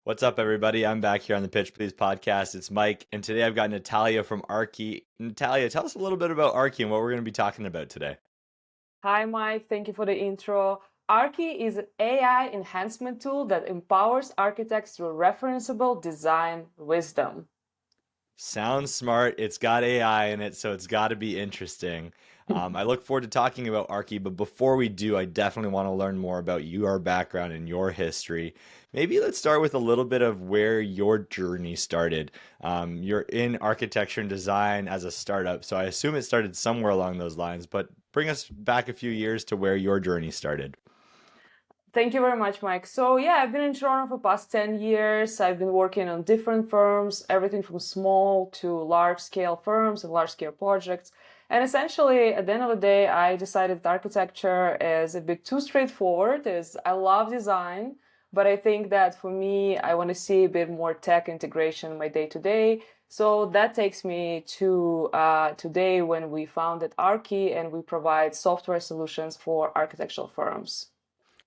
What's up, everybody? I'm back here on the Pitch Please podcast. It's Mike, and today I've got Natalia from ARKI. Natalia, tell us a little bit about ARKI and what we're going to be talking about today. Hi, Mike. Thank you for the intro. ARKI is an AI enhancement tool that empowers architects through referenceable design wisdom. Sounds smart. It's got AI in it, so it's got to be interesting. I look forward to talking about ARKI, but before we do, I definitely want to learn more about your background and your history. Maybe let's start with a little bit of where your journey started. You're in architecture and design as a startup, so I assume it started somewhere along those lines, but bring us back a few years to where your journey started. Thank you very much, Mike. So yeah, I've been in Toronto for the past 10 years. I've been working on different firms, everything from small to large scale firms and large scale projects. And essentially, at the end of the day, I decided that architecture is a bit too straightforward. Is I love design, but I think that for me, I want to see a bit more tech integration in my day to day. So that takes me to today when we founded ARKI and we provide software solutions for architectural firms.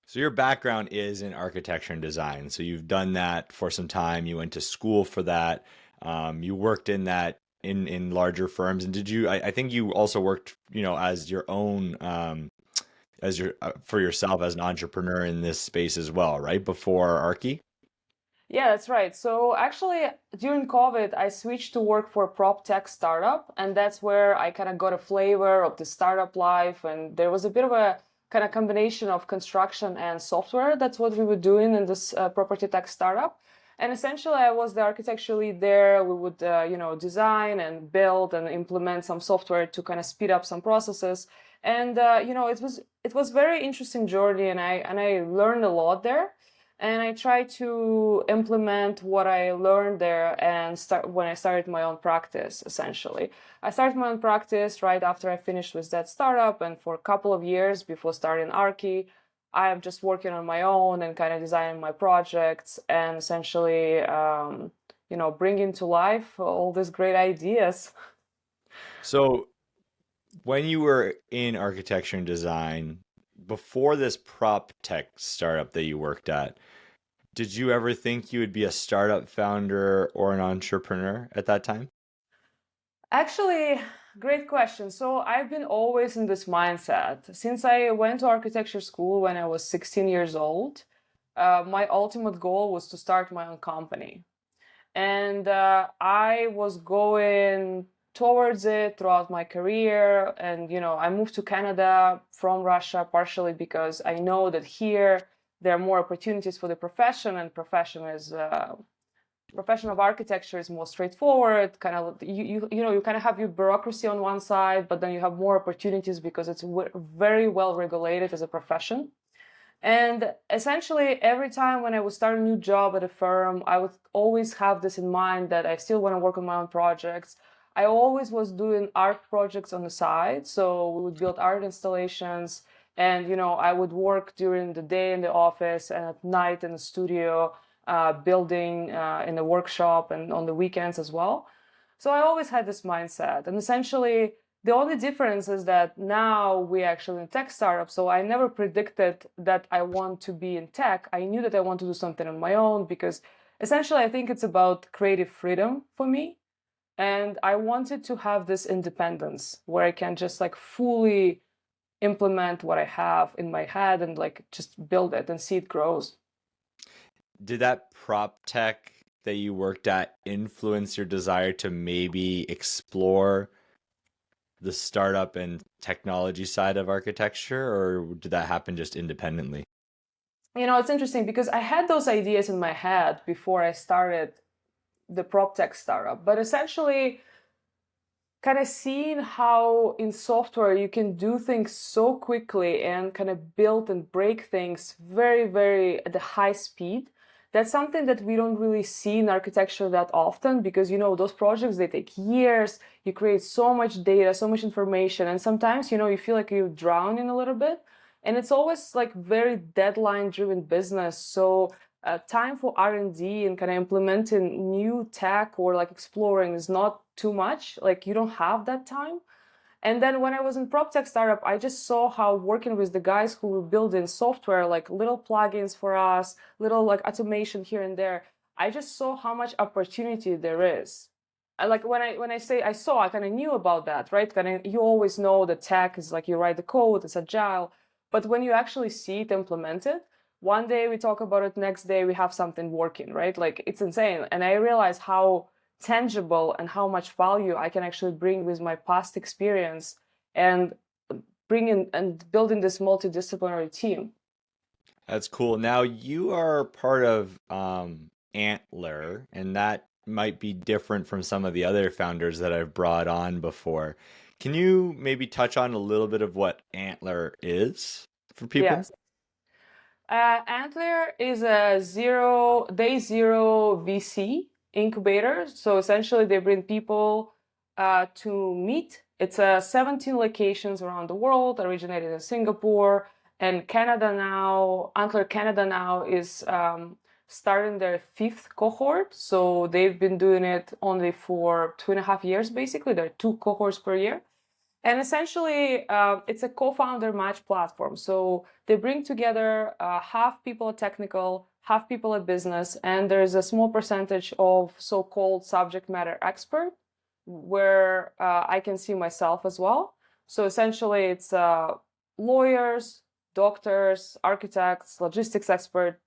So your background is in architecture and design. So you've done that for some time. You went to school for that. You worked in that in larger firms. And did you? I think you also worked, as your own as your for yourself as an entrepreneur in this space as well, right? Before Archie. Yeah, that's right. So actually, during COVID, I switched to work for a prop tech startup, and that's where I kind of got a flavor of the startup life. And there was a bit of a kind of combination of construction and software. That's what we were doing in this property tech startup. And essentially, I was the architecture lead there. We would, design and build and implement some software to kind of speed up some processes. And it was very interesting journey, and I learned a lot there, and I try to implement what I learned there and start when I started my own practice. Essentially, I started my own practice right after I finished with that startup, and for a couple of years before starting Arki, I am just working on my own and kind of designing my projects and essentially, bringing to life all these great ideas. So when you were in architecture and design, before this prop tech startup that you worked at, did you ever think you would be a startup founder or an entrepreneur at that time? Actually, great question. So I've been always in this mindset since I went to architecture school when I was 16 years old. My ultimate goal was to start my own company, and I was going towards it throughout my career. And I moved to Canada from Russia partially because I know that here there are more opportunities for the profession, and profession of architecture is more straightforward. Kind of you kind of have your bureaucracy on one side, but then you have more opportunities because it's very well regulated as a profession. And essentially, every time when I would start a new job at a firm, I would always have this in mind that I still want to work on my own projects. I always was doing art projects on the side. So we would build art installations, and I would work during the day in the office and at night in the studio, building in the workshop and on the weekends as well. So I always had this mindset. And essentially, the only difference is that now we actually in tech startup. So I never predicted that I want to be in tech. I knew that I want to do something on my own because essentially I think it's about creative freedom for me. And I wanted to have this independence where I can just like fully implement what I have in my head and like just build it and see it grows. Did that prop tech that you worked at influence your desire to maybe explore the startup and technology side of architecture, or did that happen just independently? It's interesting because I had those ideas in my head before I started the prop tech startup, but essentially kind of seeing how in software you can do things so quickly and kind of build and break things very, very at a high speed. That's something that we don't really see in architecture that often because those projects, they take years. You create so much data, so much information, and sometimes you feel like you're drowning a little bit. And it's always like very deadline driven business. So time for R&D and kind of implementing new tech or like exploring is not too much. Like you don't have that time. And then when I was in prop tech startup, I just saw how working with the guys who were building software, like little plugins for us, little like automation here and there. I just saw how much opportunity there is. Like when I say I saw, I kind of knew about that, right? Kind of you always know the tech is like you write the code, it's agile, but when you actually see it implemented, one day we talk about it, next day we have something working, right? Like it's insane, and I realize how tangible and how much value I can actually bring with my past experience and bringing and building this multidisciplinary team. That's cool. Now you are part of Antler, and that might be different from some of the other founders that I've brought on before. Can you maybe touch on a little bit of what Antler is for people? Yes. Antler is a day zero VC incubator. So essentially, they bring people to meet. It's 17 locations around the world, originated in Singapore and Canada now. Antler Canada now is starting their fifth cohort. So they've been doing it only for 2.5 years, basically. There are two cohorts per year. And essentially, it's a co-founder match platform. So they bring together half people technical, half people at business, and there's a small percentage of so-called subject matter expert, where I can see myself as well. So essentially, it's lawyers, doctors, architects, logistics expert,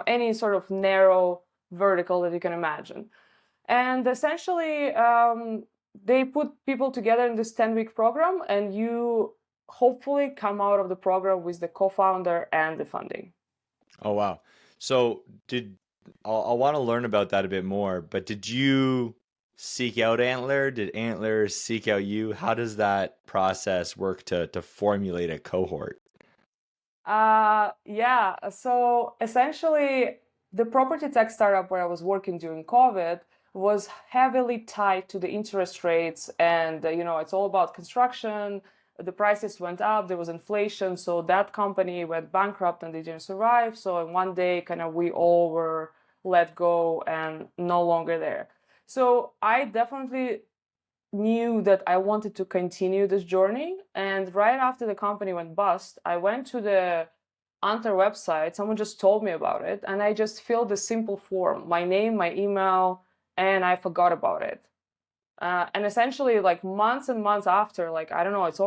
any sort of narrow vertical that you can imagine. And essentially, they put people together in this 10-week program, and you hopefully come out of the program with the co-founder and the funding. Oh wow. So did I'll want to learn about that a bit more, but did you seek out Antler? Did Antler seek out you? How does that process work to formulate a cohort? Yeah. So essentially, the property tech startup where I was working during COVID was heavily tied to the interest rates, and it's all about construction. The prices went up. There was inflation, so that company went bankrupt and they didn't survive. So in one day, kind of we all were let go and no longer there. So I definitely knew that I wanted to continue this journey. And right after the company went bust, I went to the Antler website. Someone just told me about it, and I just filled a simple form, my name, my email, and I forgot about it. And essentially, like months and months after, like I don't know, it's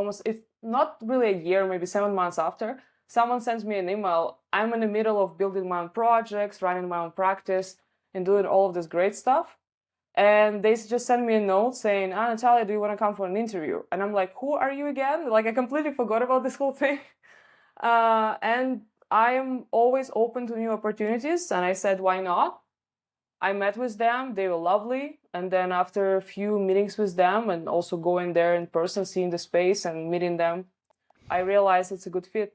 not really a year, maybe 7 months after, someone sends me an email. I'm in the middle of building my own projects, running my own practice, and doing all of this great stuff. And they just sent me a note saying, Natalia, do you want to come for an interview? And I'm like, who are you again? Like, I completely forgot about this whole thing. And I'm always open to new opportunities. And I said, why not? I met with them. They were lovely. And then after a few meetings with them and also going there in person, seeing the space and meeting them, I realized it's a good fit.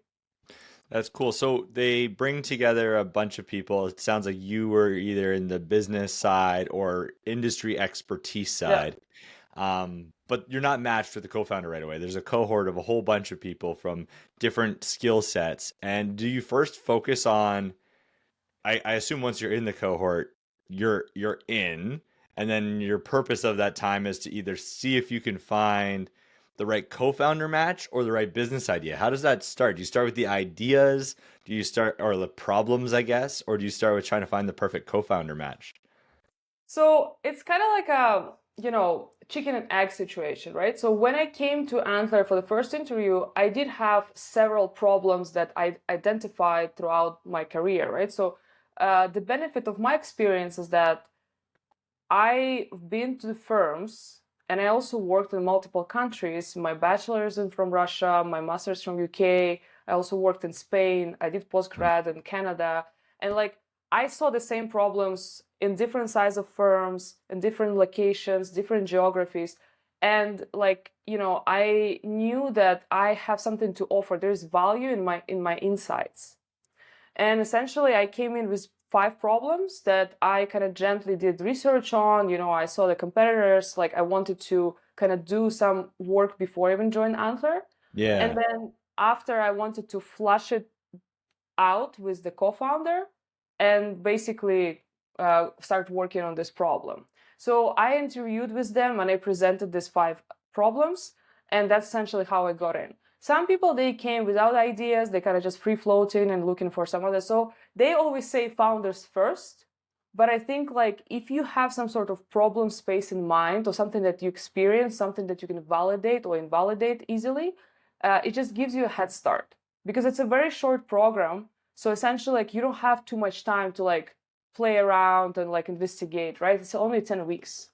That's cool. So they bring together a bunch of people. It sounds like you were either in the business side or industry expertise Yeah. side. But you're not matched with the co-founder right away. There's a cohort of a whole bunch of people from different skill sets. And do you first focus on, I assume once you're in the cohort, you're in, and then your purpose of that time is to either see if you can find the right co-founder match or the right business idea. How does that start? Do you start with the ideas? Do you start or the problems, I guess, or do you start with trying to find the perfect co-founder match? So it's kind of like a, chicken and egg situation, right? So when I came to Antler for the first interview, I did have several problems that I identified throughout my career, right? So the benefit of my experience is that I've been to the firms and I also worked in multiple countries. My bachelor's is from Russia, my master's from UK. I also worked in Spain. I did postgrad in Canada. And like I saw the same problems in different size of firms, in different locations, different geographies. And like, I knew that I have something to offer. There's value in my insights. And essentially, I came in with 5 problems that I kind of gently did research on. I saw the competitors, like I wanted to kind of do some work before I even joined Antler. And Yeah. then after, I wanted to flush it out with the co-founder and basically start working on this problem. So I interviewed with them and I presented these 5 problems, and that's essentially how I got in. Some people, they came without ideas, they kind of just free floating and looking for some other. So they always say founders first, But I think like if you have some sort of problem space in mind or something that you experience, something that you can validate or invalidate easily, it just gives you a head start because it's a very short program. So essentially, like you don't have too much time to like play around and like investigate, right? It's only 10 weeks.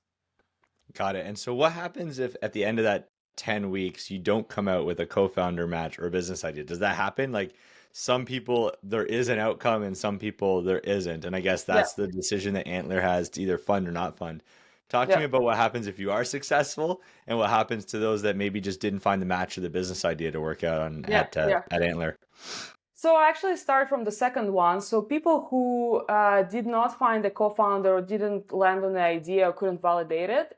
Got it. And so what happens if at the end of that 10 weeks you don't come out with a co-founder match or a business idea? Does that happen? Like some people there is an outcome and some people there isn't. And I guess Yeah, that's the decision that Antler has to either fund or not fund. Talk to yeah, me about what happens if you are successful and what happens to those that maybe just didn't find the match or the business idea to work out on yeah, yeah. at Antler. So I actually start from the second one. So people who did not find a co-founder or didn't land on the idea or couldn't validate it,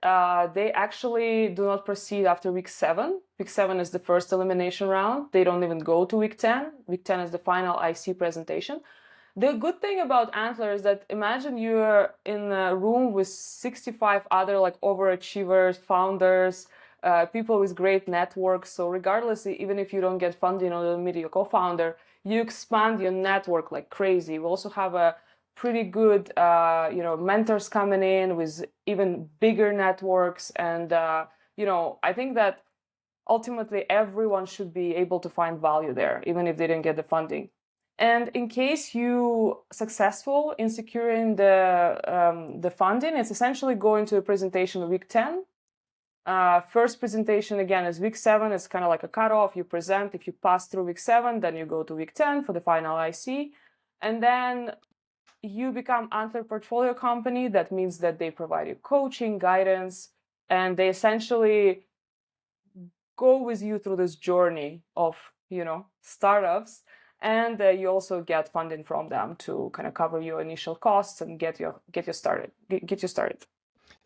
they actually do not proceed after week 7. Week 7 is the first elimination round. They don't even go to week 10. Week 10 is the final IC presentation. The good thing about Antler is that imagine you're in a room with 65 other like overachievers, founders, people with great networks. So regardless, even if you don't get funding or meet your co-founder, you expand your network like crazy. We also have a pretty good, mentors coming in with even bigger networks. And, I think that ultimately everyone should be able to find value there, even if they didn't get the funding. And in case you successful in securing the funding, it's essentially going to a presentation week 10. First presentation again is week 7. It's kind of like a cutoff. You present. If you pass through week 7, then you go to week 10 for the final IC, and then you become Antler portfolio company. That means that they provide you coaching, guidance, and they essentially go with you through this journey of startups, and you also get funding from them to kind of cover your initial costs and get you started.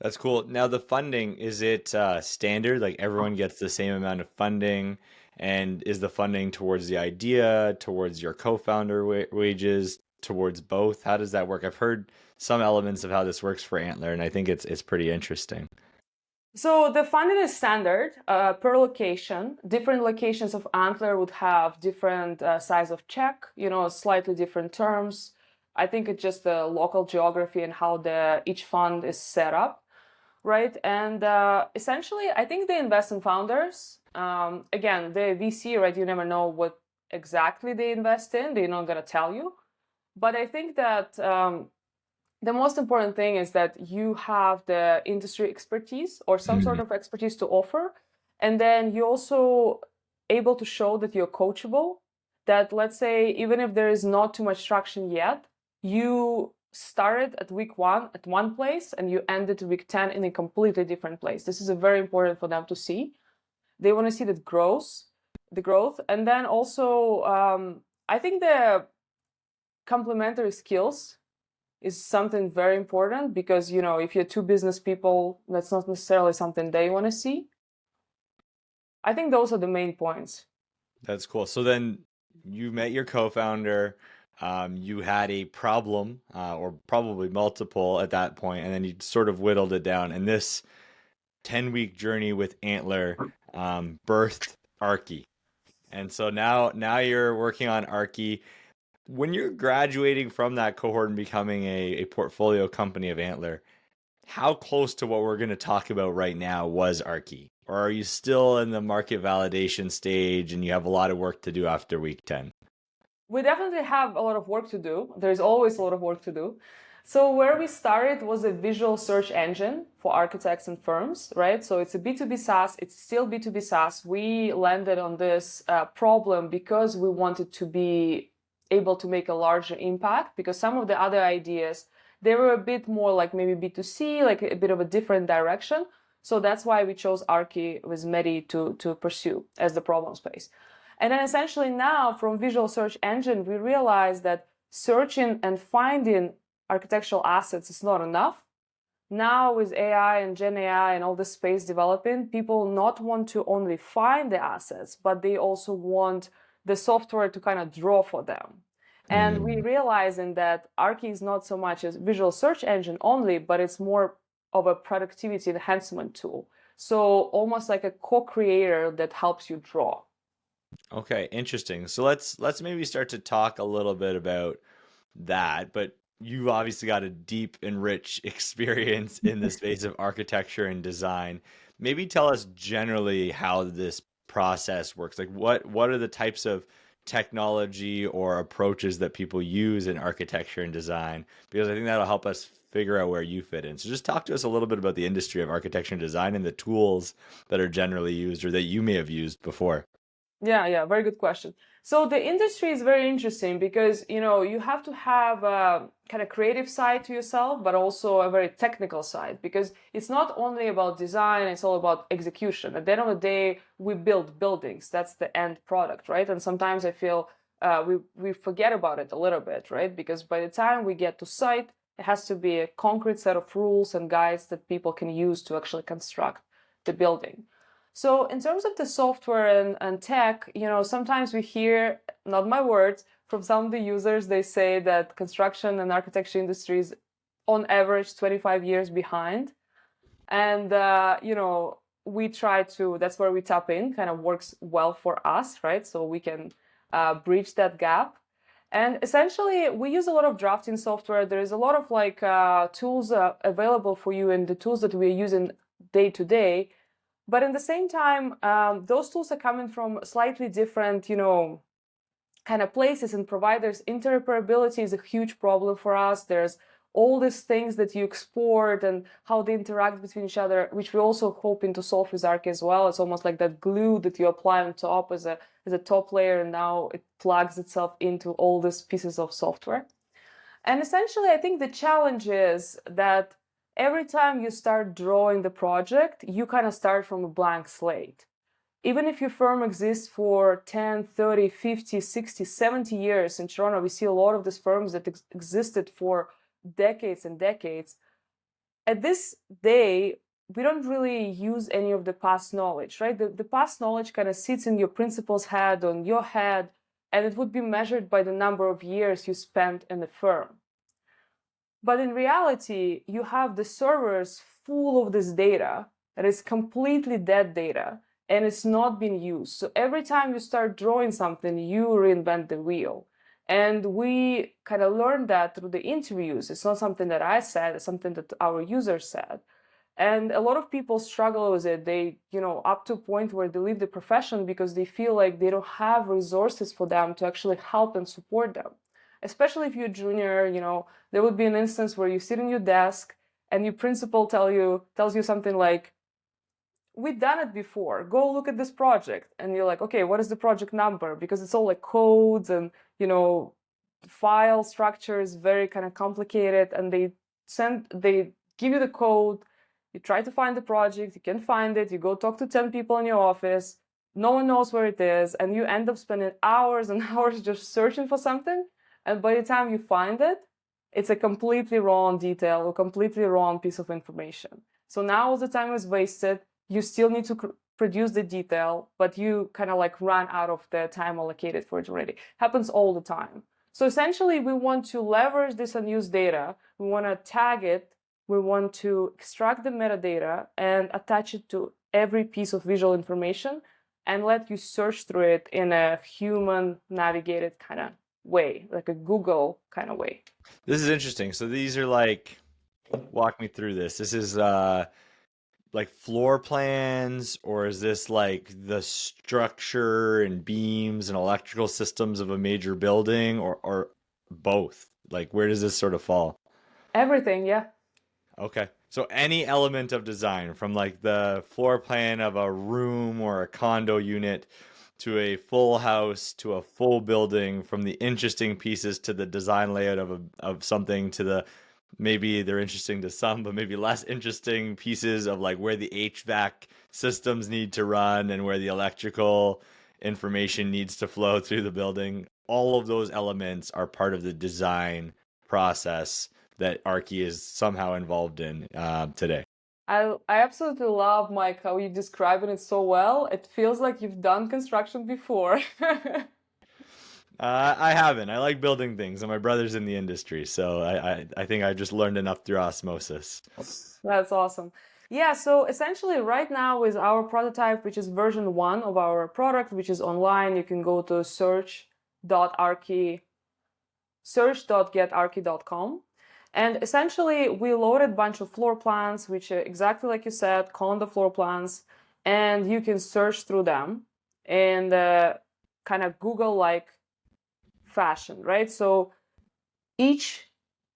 That's cool. Now the funding, is it standard? Like everyone gets the same amount of funding? And is the funding towards the idea, towards your co-founder wages, towards both? How does that work? I've heard some elements of how this works for Antler, and I think it's pretty interesting. So the funding is standard per location. Different locations of Antler would have different size of check, slightly different terms. I think it's just the local geography and how the each fund is set up, right? And essentially, I think they invest in founders. Again, the VC, right? You never know what exactly they invest in. They're not gonna tell you. But I think that the most important thing is that you have the industry expertise or some sort Mhm. of expertise to offer, and then you're also able to show that you're coachable. That let's say even if there is not too much traction yet, you started at week 1 at one place and you ended week 10 in a completely different place. This is a very important for them to see. They want to see that the growth, and then also I think the complementary skills is something very important because if you're two business people, that's not necessarily something they want to see. I think those are the main points. That's cool. So then you met your co-founder, you had a problem, or probably multiple at that point, and then you sort of whittled it down. And this 10-week journey with Antler birthed ARKI. And so now you're working on ARKI. When you're graduating from that cohort and becoming a portfolio company of Antler, how close to what we're going to talk about right now was ARKI? Or are you still in the market validation stage and you have a lot of work to do after week 10? We definitely have a lot of work to do. There's always a lot of work to do. So where we started was a visual search engine for architects and firms, right? So it's a B2B SaaS. It's still B2B SaaS. We landed on this problem because we wanted to be able to make a larger impact, because some of the other ideas, they were a bit more like maybe B2C, like a bit of a different direction. So that's why we chose ARKI with Medi to pursue as the problem space. And then essentially now from visual search engine, we realize that searching and finding architectural assets is not enough. Now with AI and Gen AI and all this space developing, people not want to only find the assets, but they also want the software to kind of draw for them. And we Mm. realizing that Arki is not so much a visual search engine only, but it's more of a productivity enhancement tool. So almost like a co-creator that helps you draw. Okay, interesting. So let's maybe start to talk a little bit about that. But you've obviously got a deep and rich experience in the space of architecture and design. Maybe tell us generally how this process works. Like what are the types of technology or approaches that people use in architecture and design? Because I think that'll help us figure out where you fit in. So just talk to us a little bit about the industry of architecture and design and the tools that are generally used or that you may have used before. Yeah, very good question. So the industry is very interesting because, you have to have a kind of creative side to yourself, but also a very technical side because it's not only about design, it's all about execution. At the end of the day, we build buildings. That's the end product, right? And sometimes I feel we forget about it a little bit, right? Because by the time we get to site, it has to be a concrete set of rules and guides that people can use to actually construct the building. So in terms of the software and tech, sometimes we hear, not my words, from some of the users, they say that construction and architecture industry is on average 25 years behind. And, we try to, that's where we tap in, kind of works well for us, right? So we can bridge that gap. And essentially, we use a lot of drafting software. There is a lot of tools available for you, and the tools that we're using day to day. But in the same time, those tools are coming from slightly different, kind of places and providers. Interoperability is a huge problem for us. There's all these things that you export and how they interact between each other, which we're also hoping to solve with ARKI as well. It's almost like that glue that you apply on top as a top layer, and now it plugs itself into all these pieces of software. And essentially, I think the challenge is that every time you start drawing the project, you kind of start from a blank slate. Even if your firm exists for 10, 30, 50, 60, 70 years in Toronto, we see a lot of these firms that existed for decades and decades. At this day, we don't really use any of the past knowledge, right? The past knowledge kind of sits in your principal's head, on your head, and it would be measured by the number of years you spent in the firm. But in reality, you have the servers full of this data that is completely dead data, and it's not being used. So every time you start drawing something, you reinvent the wheel. And we kind of learned that through the interviews. It's not something that I said, it's something that our users said. And a lot of people struggle with it. They, up to a point where they leave the profession because they feel like they don't have resources for them to actually help and support them. Especially if you're junior, there would be an instance where you sit in your desk and your principal tells you something like, we've done it before, go look at this project. And you're like, okay, what is the project number? Because it's all like codes and, file structure is very kind of complicated, and they give you the code, you try to find the project, you can find it, you go talk to 10 people in your office, no one knows where it is, and you end up spending hours and hours just searching for something. And by the time you find it, it's a completely wrong detail or completely wrong piece of information. So now all the time is wasted. You still need to produce the detail, but you kind of run out of the time allocated for it already. Happens all the time. So essentially, we want to leverage this unused data. We want to tag it. We want to extract the metadata and attach it to every piece of visual information and let you search through it in a human navigated kind of way, like a Google kind of way. This is interesting. So these are walk me through this. This is like floor plans, or is this like the structure and beams and electrical systems of a major building, or both? Like where does this sort of fall? Everything, yeah. Okay. So any element of design from like the floor plan of a room or a condo unit to a full house to a full building, from the interesting pieces to the design layout of something to the maybe they're interesting to some, but maybe less interesting pieces of like where the HVAC systems need to run and where the electrical information needs to flow through the building. All of those elements are part of the design process that ARKI is somehow involved in today. I absolutely love, Mike, how you describing it so well. It feels like you've done construction before. I haven't. I like building things, and my brother's in the industry, so I think I just learned enough through osmosis. That's awesome. Yeah, so essentially right now with our prototype, which is version 1 of our product, which is online, you can go to search.arki, search.getarki.com. And essentially, we loaded a bunch of floor plans, which are exactly like you said, clone the floor plans, and you can search through them in the kind of Google-like fashion, right? So each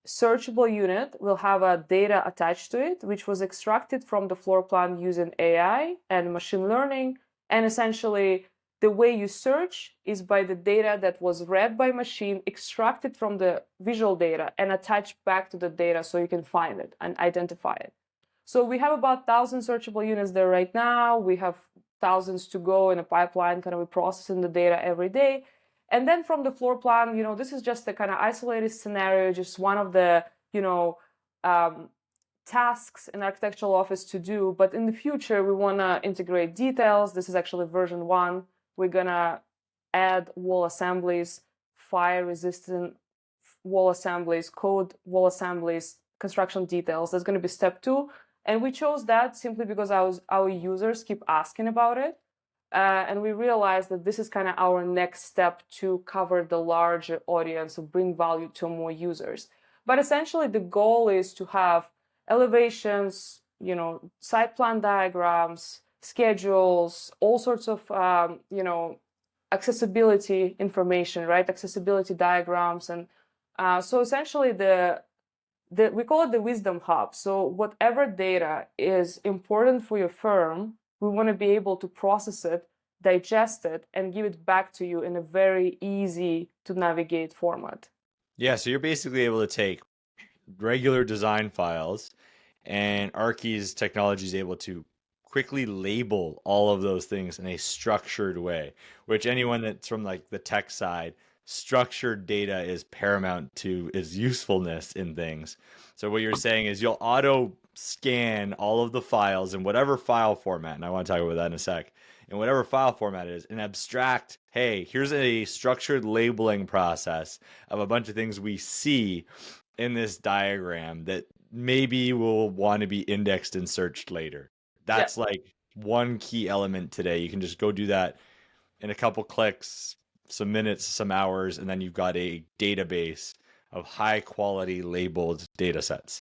searchable unit will have a data attached to it, which was extracted from the floor plan using AI and machine learning. And essentially, the way you search is by the data that was read by machine, extracted from the visual data, and attached back to the data so you can find it and identify it. So we have about 1,000 searchable units there right now. We have thousands to go in a pipeline, kind of we processing the data every day. And then from the floor plan, this is just a kind of isolated scenario, just one of the, tasks in architectural office to do. But in the future, we want to integrate details. This is actually version 1. We're going to add wall assemblies, fire-resistant wall assemblies, code wall assemblies, construction details. That's going to be step 2. And we chose that simply because our users keep asking about it. And we realized that this is kind of our next step to cover the larger audience and bring value to more users. But essentially, the goal is to have elevations, site plan diagrams, schedules, all sorts of, accessibility information, right? Accessibility diagrams. And so essentially, we call it the wisdom hub. So whatever data is important for your firm, we want to be able to process it, digest it, and give it back to you in a very easy to navigate format. Yeah, so you're basically able to take regular design files, and ARKI's technology is able to quickly label all of those things in a structured way, which anyone that's from like the tech side, structured data is paramount to its usefulness in things. So what you're saying is you'll auto scan all of the files in whatever file format, and I want to talk about that in a sec, in whatever file format it is, and abstract, hey, here's a structured labeling process of a bunch of things we see in this diagram that maybe will want to be indexed and searched later. Yeah. That's like one key element today. You can just go do that in a couple clicks, some minutes, some hours, and then you've got a database of high quality labeled data sets.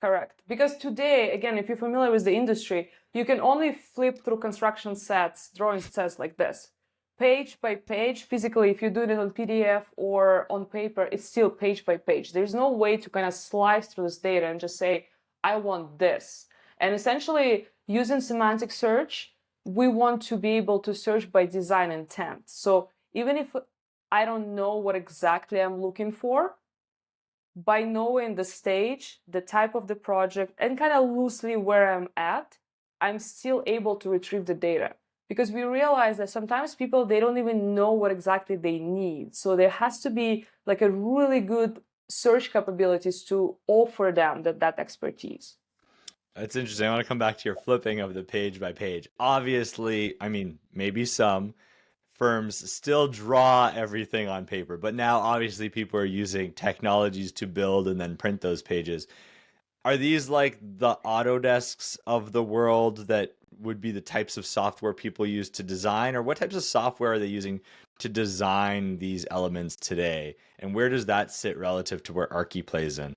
Correct. Because today, again, if you're familiar with the industry, you can only flip through construction sets, drawing sets like this. Page by page, physically, if you're doing it on PDF or on paper, it's still page by page. There's no way to kind of slice through this data and just say, I want this. And essentially, using semantic search, we want to be able to search by design intent. So even if I don't know what exactly I'm looking for, by knowing the stage, the type of the project, and kind of loosely where I'm at, I'm still able to retrieve the data. Because we realize that sometimes people, they don't even know what exactly they need. So there has to be like a really good search capabilities to offer them that expertise. That's interesting. I want to come back to your flipping of the page by page. Obviously, I mean, maybe some firms still draw everything on paper, but now obviously people are using technologies to build and then print those pages. Are these like the Autodesks of the world that would be the types of software people use to design, or what types of software are they using to design these elements today? And where does that sit relative to where ARKI plays in?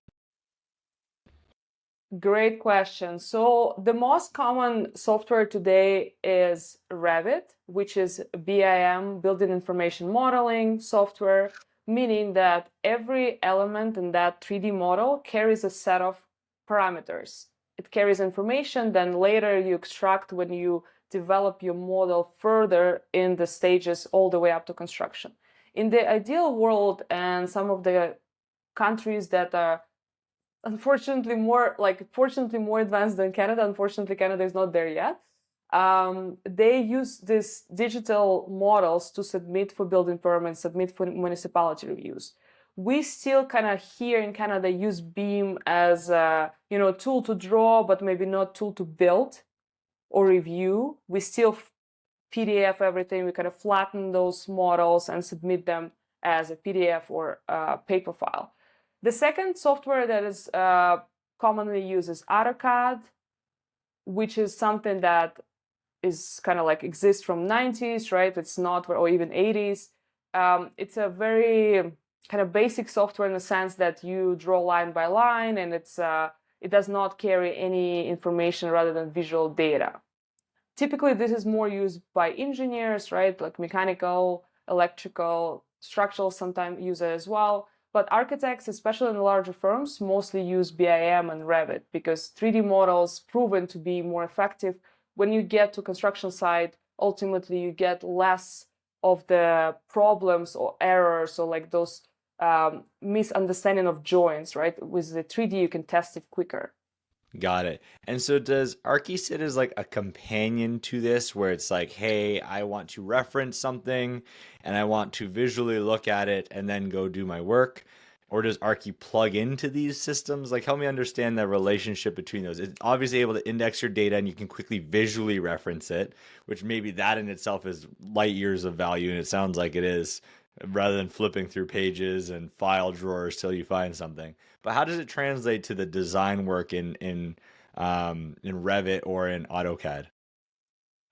Great question. So the most common software today is Revit, which is BIM, Building Information Modeling software, meaning that every element in that 3D model carries a set of parameters. It carries information, then later you extract when you develop your model further in the stages all the way up to construction. In the ideal world, and some of the countries that are unfortunately fortunately more advanced than Canada. Unfortunately, Canada is not there yet. They use these digital models to submit for building permits, submit for municipality reviews. We still kind of here in Canada use BIM as a tool to draw, but maybe not tool to build or review. We still PDF everything. We kind of flatten those models and submit them as a PDF or a paper file. The second software that is commonly used is AutoCAD, which is something that is kind of like exists from 90s, right? It's not, or even 80s. It's a very kind of basic software in the sense that you draw line by line, and it does not carry any information rather than visual data. Typically, this is more used by engineers, right? Like mechanical, electrical, structural sometimes use it as well. But architects, especially in the larger firms, mostly use BIM and Revit because 3D models proven to be more effective. When you get to construction site, ultimately you get less of the problems or errors or like those misunderstanding of joints, right? With the 3D, you can test it quicker. Got it. And so does Archie sit as like a companion to this where it's like, hey, I want to reference something and I want to visually look at it and then go do my work? Or does Archie plug into these systems? Like, help me understand the relationship between those. It's obviously able to index your data and you can quickly visually reference it, which maybe that in itself is light years of value, and it sounds like it is, rather than flipping through pages and file drawers till you find something. But how does it translate to the design work in Revit or in AutoCAD?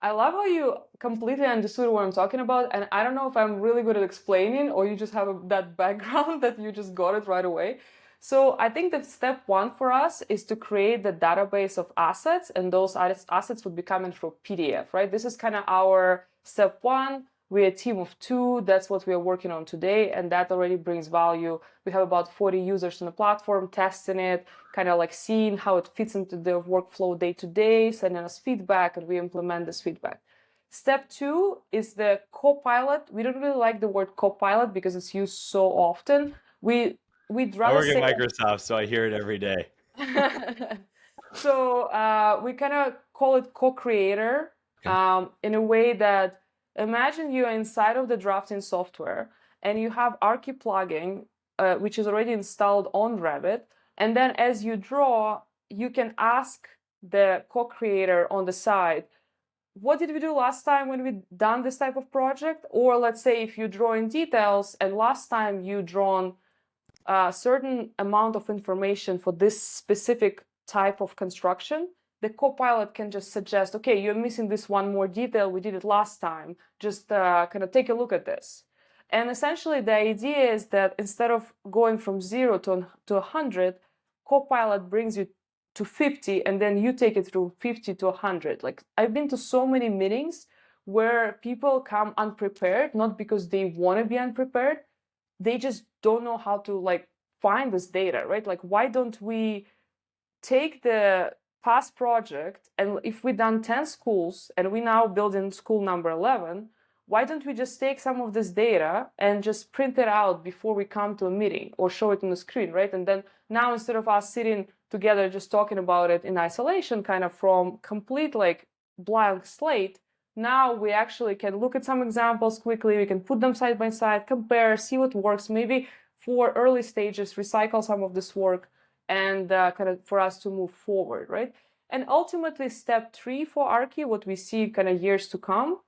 I love how you completely understood what I'm talking about, and I don't know if I'm really good at explaining or you just have that background that you just got it right away. So I think that step one for us is to create the database of assets, and those assets would be coming from PDF, right? This is kind of our step one. We're a team of two. That's what we are working on today, and that already brings value. We have about 40 users on the platform testing it, kind of like seeing how it fits into their workflow day to day, sending us feedback, and we implement this feedback. Step two is the co-pilot. We don't really like the word co-pilot because it's used so often. We'd I rather work at say Microsoft, so I hear it every day. so we kind of call it co-creator Okay. in a way that imagine you're inside of the drafting software and you have ARKI plugin, which is already installed on Revit. And then as you draw, you can ask the co-creator on the side, what did we do last time when we done this type of project? Or let's say if you draw in details and last time you drawn a certain amount of information for this specific type of construction, the co-pilot can just suggest, okay, you're missing this one more detail. We did it last time. Just kind of take a look at this. And essentially, the idea is that instead of going from 0 to 100, co-pilot brings you to 50, and then you take it through 50 to 100. Like I've been to so many meetings where people come unprepared, not because they want to be unprepared, they just don't know how to like find this data, right? Like why don't we take the past project, and if we done 10 schools and we now build in school number 11, why don't we just take some of this data and just print it out before we come to a meeting or show it on the screen, right? And then now instead of us sitting together just talking about it in isolation, kind of from complete like blank slate, now we actually can look at some examples quickly, we can put them side by side, compare, see what works, maybe for early stages recycle some of this work, and kind of for us to move forward, right? And ultimately, step three for ARKI, what we see kind of years to come,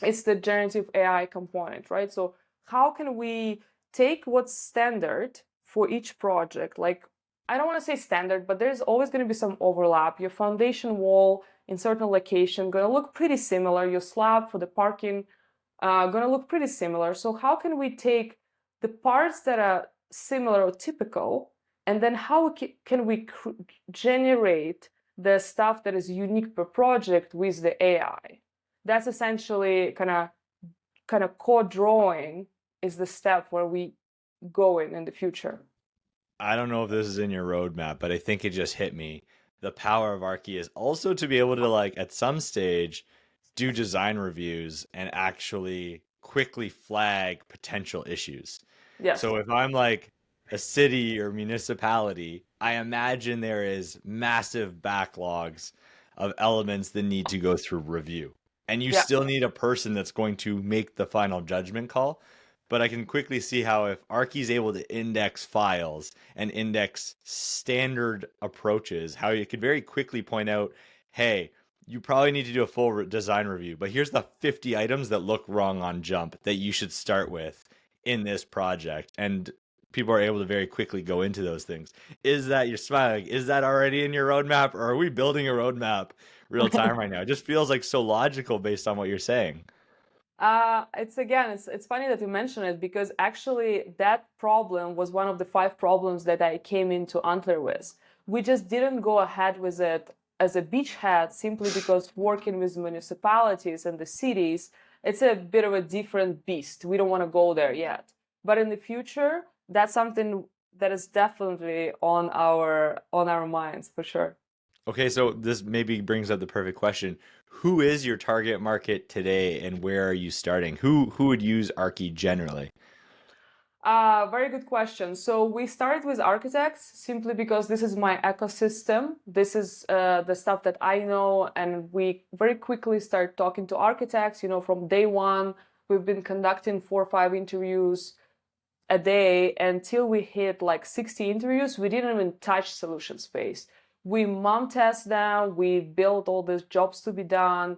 is the generative AI component, right? So how can we take what's standard for each project? Like, I don't want to say standard, but there's always going to be some overlap. Your foundation wall in certain location going to look pretty similar. Your slab for the parking going to look pretty similar. So how can we take the parts that are similar or typical, and then how can we generate the stuff that is unique per project with the AI? That's essentially kind of code drawing is the step where we go in the future. I don't know if this is in your roadmap, but I think it just hit me. The power of Archie is also to be able to like at some stage do design reviews and actually quickly flag potential issues. Yes. So if I'm like a city or municipality, I imagine there is massive backlogs of elements that need to go through review. And you Yeah. still need a person that's going to make the final judgment call. But I can quickly see how if Archie is able to index files and index standard approaches, how you could very quickly point out, hey, you probably need to do a full design review, but here's the 50 items that look wrong on jump that you should start with in this project. And people are able to very quickly go into those things. Is that you're smiling? Is that already in your roadmap, or are we building a roadmap real time right now? It just feels like so logical based on what you're saying. It's funny that you mention it because actually that problem was one of the five problems that I came into Antler with. We just didn't go ahead with it as a beachhead simply because working with municipalities and the cities, it's a bit of a different beast. We don't want to go there yet. But in the future, that's something that is definitely on our minds for sure. Okay, so this maybe brings up the perfect question. Who is your target market today and where are you starting? Who would use ARKI generally? Very good question. So we started with architects simply because this is my ecosystem. This is the stuff that I know, and we very quickly start talking to architects. From day one, we've been conducting 4 or 5 interviews a day until we hit like 60 interviews. We didn't even touch solution space. We mom test them. We built all these jobs to be done,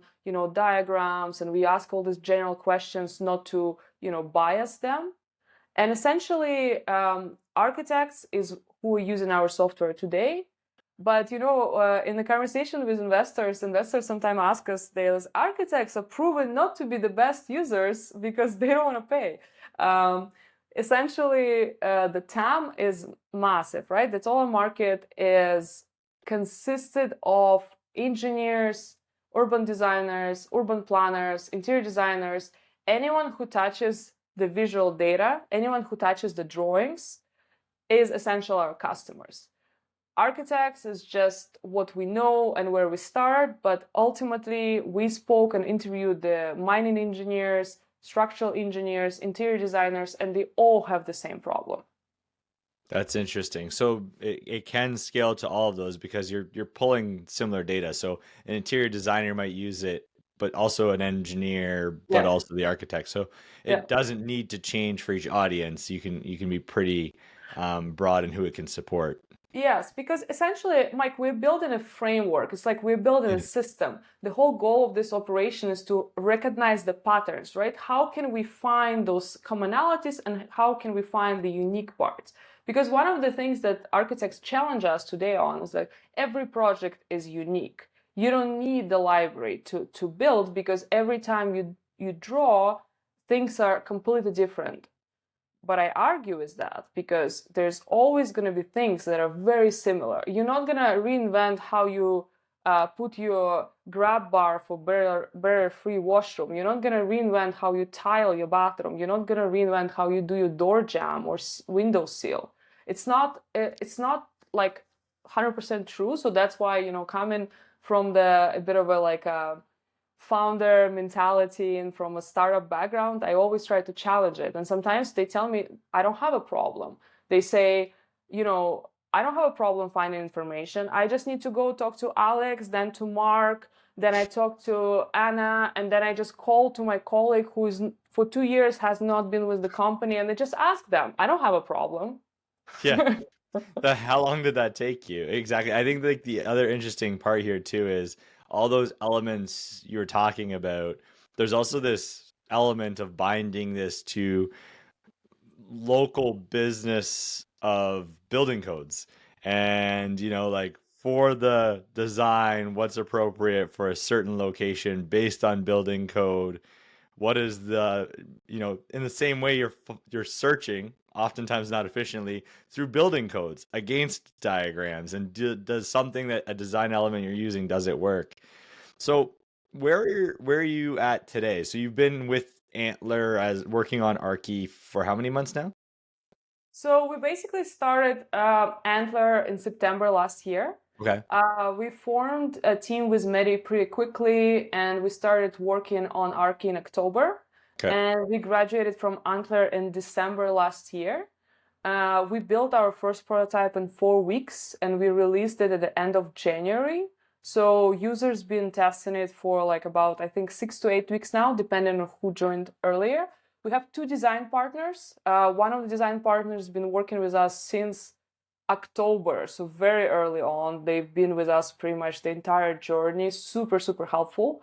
diagrams, and we ask all these general questions not to, bias them. And essentially, architects is who are using our software today. But in the conversation with investors sometimes ask us, "Those architects are proven not to be the best users because they don't want to pay." Essentially, the TAM is massive, right? The total market is consisted of engineers, urban designers, urban planners, interior designers, anyone who touches the visual data, anyone who touches the drawings is essential our customers. Architects is just what we know and where we start, but ultimately we spoke and interviewed the mining engineers, structural engineers, interior designers, and they all have the same problem. That's interesting. So it can scale to all of those because you're pulling similar data. So an interior designer might use it, but also an engineer, but Yeah, also the architect. So yeah. it doesn't need to change for each audience. You can be pretty broad in who it can support. Yes, because essentially, Mike, we're building a framework. It's like we're building a Yeah. system. The whole goal of this operation is to recognize the patterns, right? How can we find those commonalities and how can we find the unique parts? Because one of the things that architects challenge us today on is that every project is unique. You don't need the library to build because every time you draw, things are completely different. But I argue is that because there's always going to be things that are very similar. You're not going to reinvent how you put your grab bar for barrier-free washroom. You're not going to reinvent how you tile your bathroom. You're not going to reinvent how you do your door jamb or window seal. It's not like 100% true. So that's why, coming from a bit of a like a founder mentality and from a startup background, I always try to challenge it. And sometimes they tell me I don't have a problem. They say, I don't have a problem finding information. I just need to go talk to Alex, then to Mark, then I talk to Anna, and then I just call to my colleague who is for 2 years has not been with the company, and I just ask them. I don't have a problem. Yeah. How long did that take you? Exactly. I think like the other interesting part here too is all those elements you're talking about. There's also this element of binding this to local business of building codes and like for the design what's appropriate for a certain location based on building code, what is the in the same way you're searching oftentimes not efficiently through building codes against diagrams and does something that a design element you're using, does it work? So where are you at today? So you've been with Antler as working on ARKI for how many months now? So we basically started Antler in September last year. Okay. We formed a team with Medi pretty quickly, and we started working on ARKI in October. Okay. And we graduated from Antler in December last year. We built our first prototype in 4 weeks, and we released it at the end of January. So users been testing it for like about I think 6 to 8 weeks now, depending on who joined earlier. We have two design partners. One of the design partners has been working with us since October, so very early on. They've been with us pretty much the entire journey, super, super helpful.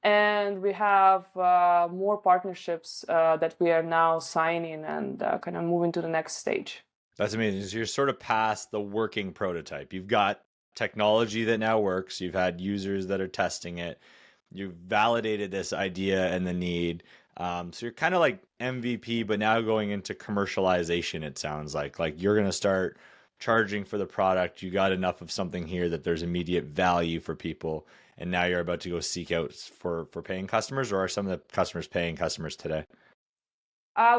And we have more partnerships that we are now signing and kind of moving to the next stage. That's amazing. So you're sort of past the working prototype. You've got technology that now works. You've had users that are testing it. You've validated this idea and the need. So you're kind of like MVP, but now going into commercialization, it sounds like you're going to start charging for the product. You got enough of something here that there's immediate value for people, and now you're about to go seek out for paying customers, or are some of the customers paying customers today?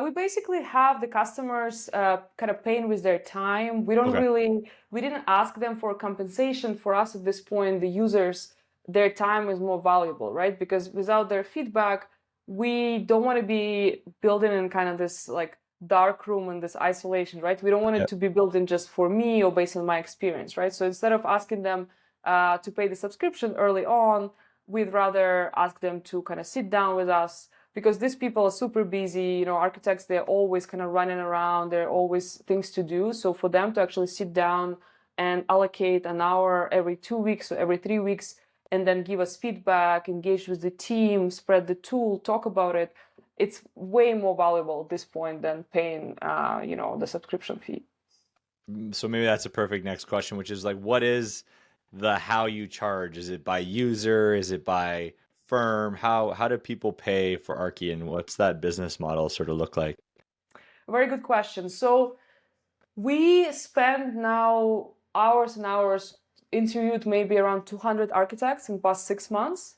We basically have the customers kind of paying with their time. Okay. We didn't ask them for compensation. For us at this point, the users, their time is more valuable, right? Because without their feedback, we don't want to be building in kind of this like dark room and this isolation, right? We don't want it Yep. to be built in just for me or based on my experience, right? So instead of asking them to pay the subscription early on, we'd rather ask them to kind of sit down with us because these people are super busy. You know, architects, they're always kind of running around, there are always things to do. So for them to actually sit down and allocate an hour every 2 weeks or every 3 weeks and then give us feedback, engage with the team, spread the tool, talk about it, it's way more valuable at this point than paying the subscription fee. So maybe that's a perfect next question, which is like, what is the how you charge? Is it by user? Is it by firm? How do people pay for Archie, and what's that business model sort of look like? Very good question. So we spend now hours and hours, interviewed maybe around 200 architects in past 6 months.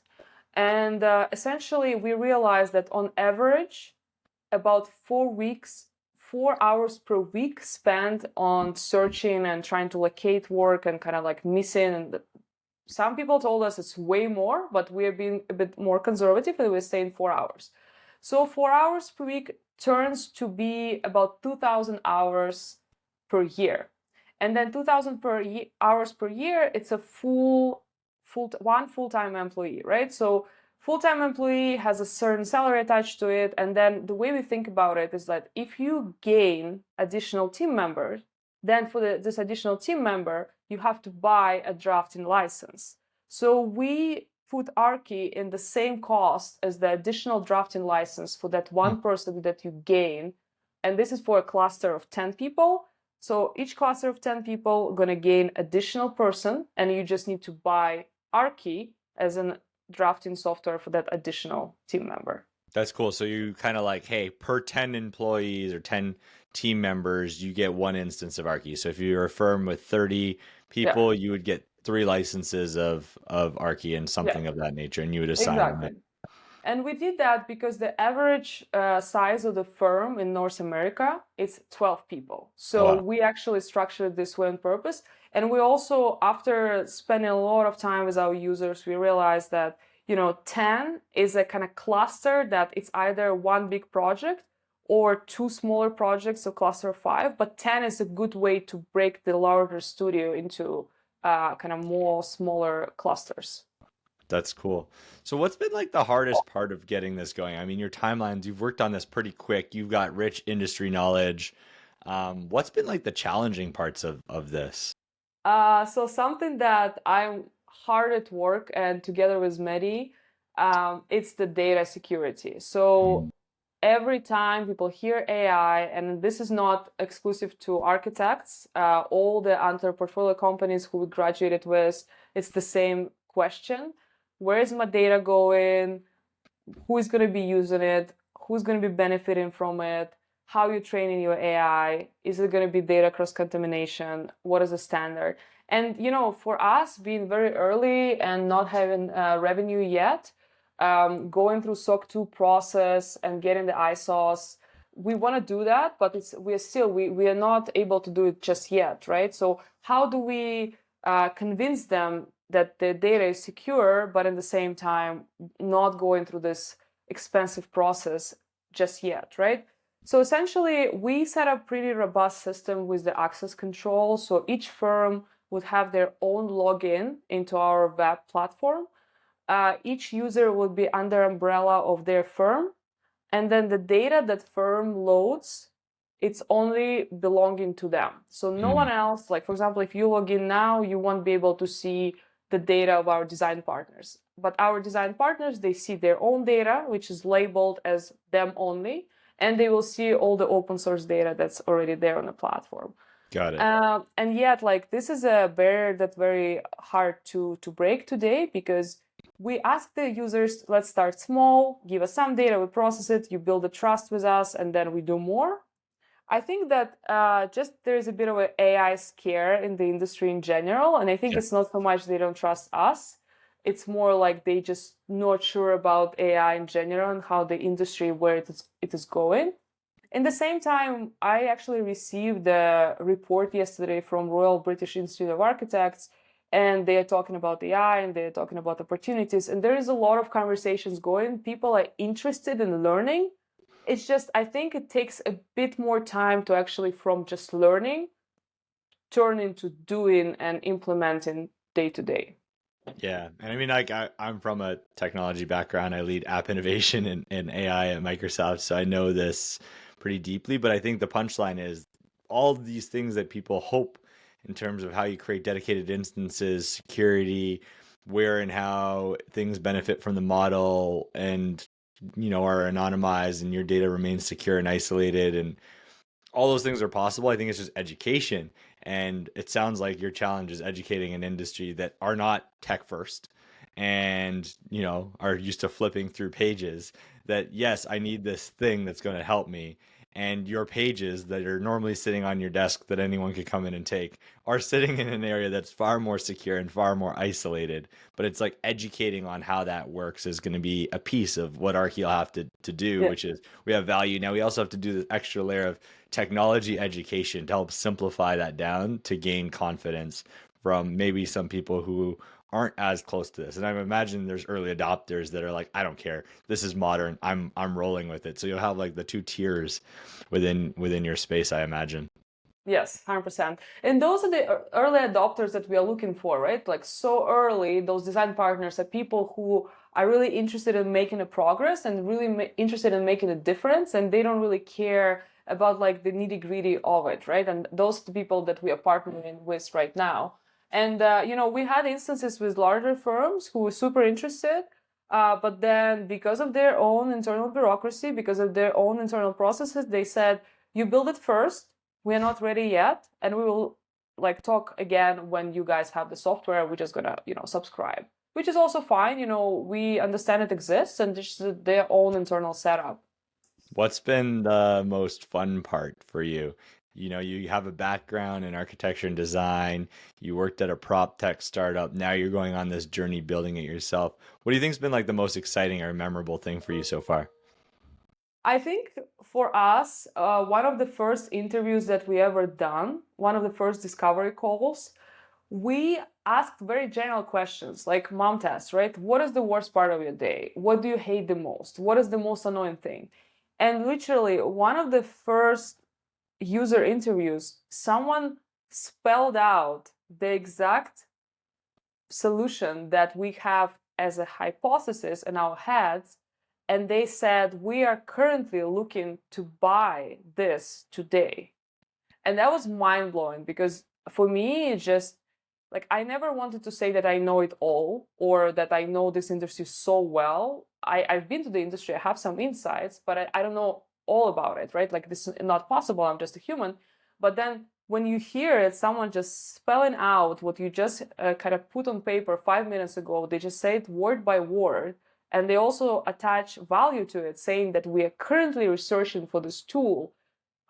And essentially, we realized that on average, about 4 weeks, 4 hours per week spent on searching and trying to locate work and kind of like missing. And some people told us it's way more, but we're being a bit more conservative and we're saying 4 hours. So 4 hours per week turns to be about 2,000 hours per year. And then 2,000 hours per year, it's a one full-time employee, right? So full-time employee has a certain salary attached to it. And then the way we think about it is that if you gain additional team members, then for this additional team member, you have to buy a drafting license. So we put ARKI in the same cost as the additional drafting license for that Hmm. one person that you gain. And this is for a cluster of 10 people. So each cluster of 10 people are going to gain additional person, and you just need to buy ARKI as a drafting software for that additional team member. That's cool. So you kind of like, hey, per 10 employees or 10 team members, you get one instance of Archie. So if you're a firm with 30 Yeah, people, you would get three licenses of Archie and yeah, something of that nature, and you would assign them it. exactly. And we did that because the average size of the firm in North America is 12 people. Oh, So wow. we actually structured this way on purpose. And we also, after spending a lot of time with our users, we realized that 10 is a kind of cluster that it's either one big project or two smaller projects, so cluster of five. But 10 is a good way to break the larger studio into kind of more smaller clusters. That's cool. So what's been like the hardest part of getting this going? I mean, your timelines, you've worked on this pretty quick. You've got rich industry knowledge. What's been like the challenging parts of this? So something that I'm hard at work and together with Mehdi, it's the data security. So Mm. every time people hear AI, and this is not exclusive to architects, all the other portfolio companies who we graduated with, it's the same question. Where is my data going? Who is going to be using it? Who's going to be benefiting from it? How are you training your AI? Is it going to be data cross contamination? What is the standard? And for us, being very early and not having revenue yet, going through SOC 2 process and getting the ISOs, we want to do that, but we are not able to do it just yet, right? So how do we convince them that the data is secure, but at the same time not going through this expensive process just yet, right? So essentially, we set up pretty robust system with the access control. So each firm would have their own login into our web platform. Each user would be under umbrella of their firm, and then the data that firm loads, it's only belonging to them. So no one Mm. else, like for example, if you log in now, you won't be able to see the data of our design partners. But our design partners, they see their own data, which is labeled as them only, and they will see all the open source data that's already there on the platform. Got it. And yet, like this is a barrier that's very hard to break today because we ask the users, let's start small, give us some data, we process it, you build the trust with us, and then we do more. I think that just there's a bit of an AI scare in the industry in general, and I think Yeah. it's not so much they don't trust us. It's more like they just not sure about AI in general and how the industry where it is going. In the same time, I actually received a report yesterday from Royal British Institute of Architects, and they are talking about AI and they're talking about opportunities. And there is a lot of conversations going. People are interested in learning. It's just, I think it takes a bit more time to actually, from just learning, turn into doing and implementing day to day. Yeah, and I mean, like I'm from a technology background. I lead app innovation and AI at Microsoft, so I know this pretty deeply. But I think the punchline is all these things that people hope in terms of how you create dedicated instances, security, where and how things benefit from the model, and are anonymized, and your data remains secure and isolated, and all those things are possible. I think it's just education. And it sounds like your challenge is educating an industry that are not tech first and, are used to flipping through pages that, yes, I need this thing that's going to help me. And your pages that are normally sitting on your desk that anyone could come in and take are sitting in an area that's far more secure and far more isolated. But it's like educating on how that works is going to be a piece of what ARKI will have to do, Yeah. which is we have value. Now we also have to do this extra layer of technology education to help simplify that down to gain confidence from maybe some people who aren't as close to this. And I imagine there's early adopters that are like, I don't care. This is modern. I'm rolling with it. So you'll have like the two tiers within your space, I imagine. Yes, 100%. And those are the early adopters that we are looking for, right? Like so early, those design partners are people who are really interested in making a progress and really interested in making a difference, and they don't really care about like the nitty gritty of it, right? And those are the people that we are partnering with right now. And we had instances with larger firms who were super interested, but then because of their own internal bureaucracy, because of their own internal processes, they said, "You build it first. We are not ready yet, and we will like talk again when you guys have the software. We're just gonna subscribe," which is also fine. We understand it exists, and this is their own internal setup. What's been the most fun part for you? You have a background in architecture and design. You worked at a prop tech startup. Now you're going on this journey building it yourself. What do you think's been like the most exciting or memorable thing for you so far? I think for us, one of the first interviews that we ever done, one of the first discovery calls, we asked very general questions like mom test, right? What is the worst part of your day? What do you hate the most? What is the most annoying thing? And literally, one of the first user interviews, someone spelled out the exact solution that we have as a hypothesis in our heads. And they said, we are currently looking to buy this today. And that was mind blowing because for me, it's just like I never wanted to say that I know it all or that I know this industry so well. I've been to the industry, I have some insights, but I don't know all about it, right? Like this is not possible. I'm just a human. But then when you hear it, someone just spelling out what you just kind of put on paper 5 minutes ago, they just say it word by word. And they also attach value to it, saying that we are currently researching for this tool.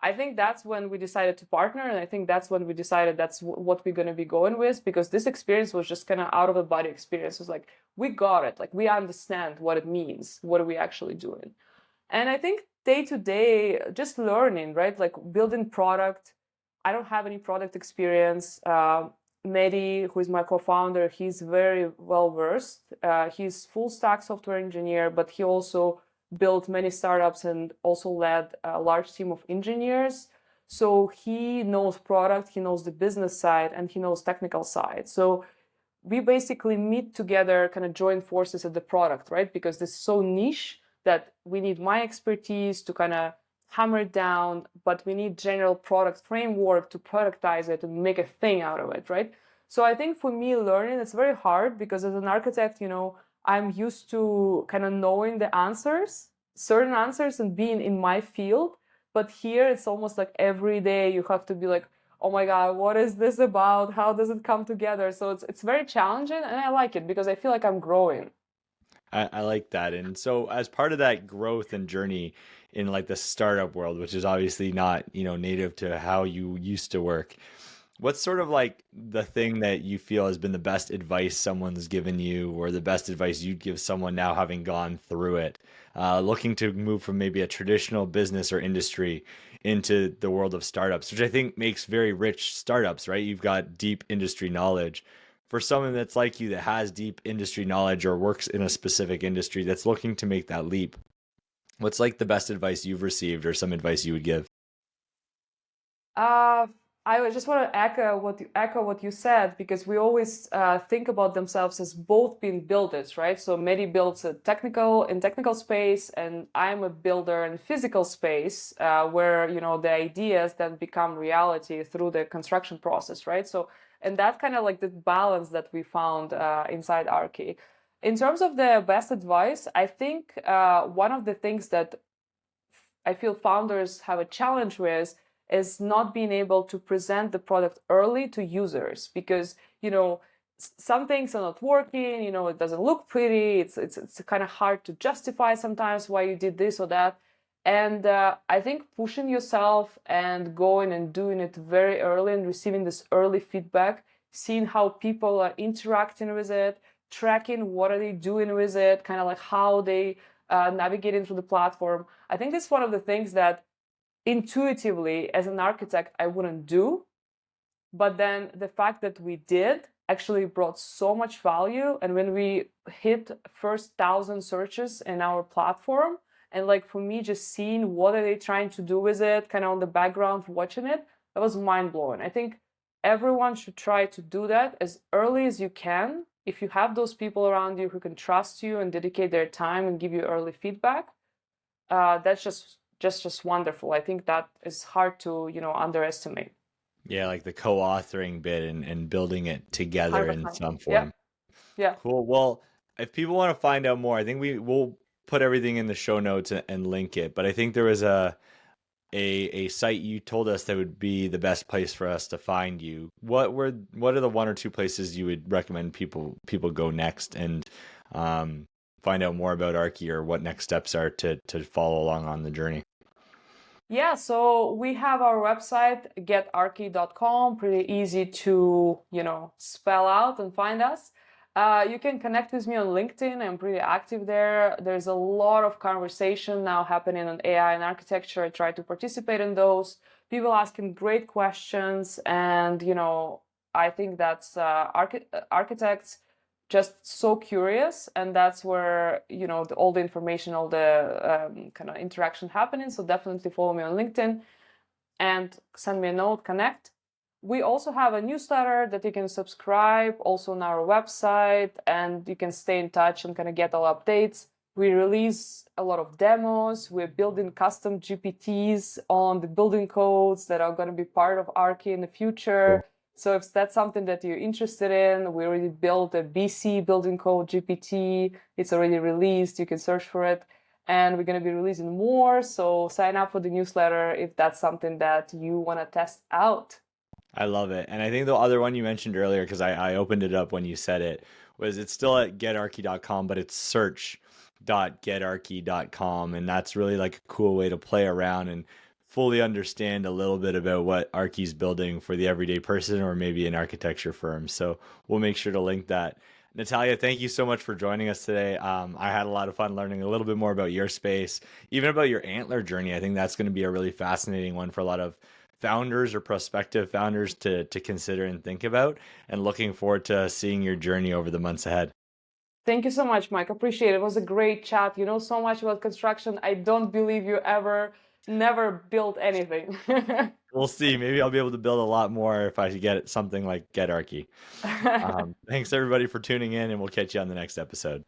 I think that's when we decided to partner, and I think that's when we decided that's what we're going to be going with, because this experience was just kind of out of the body experience. It was like, we got it. Like, we understand what it means. What are we actually doing? And I think day to day, just learning, right? Like building product. I don't have any product experience. Mehdi, who is my co-founder, he's very well versed. He's full stack software engineer, but he also built many startups and also led a large team of engineers. So he knows product, he knows the business side, and he knows technical side. So we basically meet together, kind of join forces at the product, right? Because this is so niche that we need my expertise to kind of hammer it down, but we need general product framework to productize it and make a thing out of it, right? So I think for me, learning, it's very hard because as an architect, I'm used to kind of knowing the answers, certain answers, and being in my field. But here it's almost like every day you have to be like, oh my God, what is this about? How does it come together? So it's very challenging, and I like it because I feel like I'm growing. I like that. And so as part of that growth and journey in like the startup world, which is obviously not, native to how you used to work, what's sort of like the thing that you feel has been the best advice someone's given you, or the best advice you'd give someone now having gone through it, looking to move from maybe a traditional business or industry into the world of startups, which I think makes very rich startups, right? You've got deep industry knowledge. For someone that's like you that has deep industry knowledge or works in a specific industry that's looking to make that leap, what's like the best advice you've received or some advice you would give? Uh, just want to echo what you said, because we always think about themselves as both being builders, right? So Mehdi builds a technical space, and I'm a builder in physical space, where the ideas then become reality through the construction process, right? So, and that kind of like the balance that we found inside ARKI. In terms of the best advice, I think one of the things that I feel founders have a challenge with is not being able to present the product early to users, because some things are not working, it doesn't look pretty, it's kind of hard to justify sometimes why you did this or that. And I think pushing yourself and going and doing it very early and receiving this early feedback, seeing how people are interacting with it, tracking what are they doing with it, kind of like how they navigating through the platform. I think that's one of the things that intuitively as an architect I wouldn't do, but then the fact that we did actually brought so much value. And when we hit first 1,000 searches in our platform, and like for me, just seeing what are they trying to do with it, kind of on the background, watching it, that was mind blowing. I think everyone should try to do that as early as you can. If you have those people around you who can trust you and dedicate their time and give you early feedback, that's just wonderful. I think that is hard to underestimate. Yeah, like the co-authoring bit and building it together in 100%. some Yeah, form. yeah. Cool. Well, if people want to find out more, I think we will put everything in the show notes and link it. But I think there was a site you told us that would be the best place for us to find you. What are the one or two places you would recommend people go next and find out more about Archie, or what next steps are to follow along on the journey? Yeah, so we have our website, getarchy.com, pretty easy to, spell out and find us. You can connect with me on LinkedIn. I'm pretty active there. There's a lot of conversation now happening on AI and architecture. I try to participate in those. People asking great questions, and I think that's architects just so curious, and that's where all the information, all the kind of interaction happening. So definitely follow me on LinkedIn and send me a note, connect. We also have a newsletter that you can subscribe also on our website, and you can stay in touch and kind of get all updates. We release a lot of demos. We're building custom GPTs on the building codes that are going to be part of ARKI in the future. So if that's something that you're interested in, we already built a BC building code GPT. It's already released. You can search for it. And we're going to be releasing more. So sign up for the newsletter if that's something that you want to test out. I love it. And I think the other one you mentioned earlier, because I opened it up when you said it, was it's still at getarchy.com, but it's search.getarchy.com. And that's really like a cool way to play around and fully understand a little bit about what Arky's building for the everyday person or maybe an architecture firm. So we'll make sure to link that. Natalia, thank you so much for joining us today. I had a lot of fun learning a little bit more about your space, even about your antler journey. I think that's going to be a really fascinating one for a lot of founders or prospective founders to consider and think about, and looking forward to seeing your journey over the months ahead. Thank you so much, Mike. Appreciate it. It was a great chat. You know so much about construction. I don't believe you never built anything. We'll see. Maybe I'll be able to build a lot more if I get something like GetArchy. Thanks everybody for tuning in, and we'll catch you on the next episode.